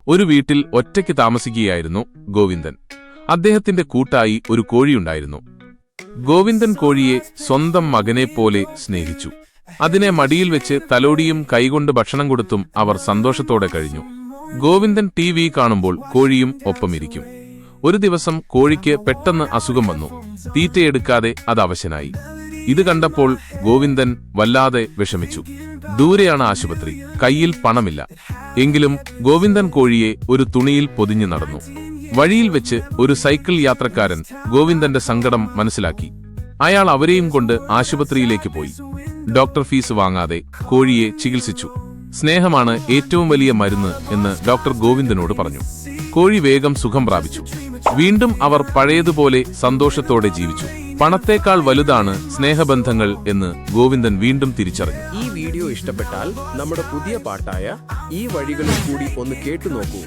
ഒരു വീട്ടിൽ ഒറ്റയ്ക്ക് താമസിക്കുകയായിരുന്നു ഗോവിന്ദൻ. അദ്ദേഹത്തിന്റെ കൂട്ടായി ഒരു കോഴിയുണ്ടായിരുന്നു. ഗോവിന്ദൻ കോഴിയെ സ്വന്തം മകനെപ്പോലെ സ്നേഹിച്ചു. അതിനെ മടിയിൽ വെച്ച് തലോടിയും കൈകൊണ്ട് ഭക്ഷണം കൊടുത്തും അവർ സന്തോഷത്തോടെ കഴിഞ്ഞു. ഗോവിന്ദൻ ടിവി കാണുമ്പോൾ കോഴിയും ഒപ്പമിരിക്കും. ഒരു ദിവസം കോഴിക്ക് പെട്ടെന്ന് അസുഖം വന്നു. തീറ്റയെടുക്കാതെ അത് അവശനായി. ഇത് കണ്ടപ്പോൾ ഗോവിന്ദൻ വല്ലാതെ വിഷമിച്ചു. ദൂരെയാണ് ആശുപത്രി, കയ്യിൽ പണമില്ല. എങ്കിലും ഗോവിന്ദൻ കോഴിയെ ഒരു തുണിയിൽ പൊതിഞ്ഞു നടന്നു. വഴിയിൽ വെച്ച് ഒരു സൈക്കിൾ യാത്രക്കാരൻ ഗോവിന്ദന്റെ സങ്കടം മനസ്സിലാക്കി. അയാൾ അവരെയും കൊണ്ട് ആശുപത്രിയിലേക്ക് പോയി. ഡോക്ടർ ഫീസ് വാങ്ങാതെ കോഴിയെ ചികിത്സിച്ചു. സ്നേഹമാണ് ഏറ്റവും വലിയ മരുന്ന് എന്ന് ഡോക്ടർ ഗോവിന്ദനോട് പറഞ്ഞു. കോഴി വേഗം സുഖം പ്രാപിച്ചു. വീണ്ടും അവർ പഴയതുപോലെ സന്തോഷത്തോടെ ജീവിച്ചു. പണത്തേക്കാൾ വലുതാണ് സ്നേഹബന്ധങ്ങൾ എന്ന് ഗോവിന്ദൻ വീണ്ടും തിരിച്ചറിഞ്ഞു. ഈ വീഡിയോ ഇഷ്ടപ്പെട്ടാൽ നമ്മുടെ പുതിയ പാട്ടായ ഈ വഴികളിൽ കൂടി ഒന്ന് കേട്ടു നോക്കൂ.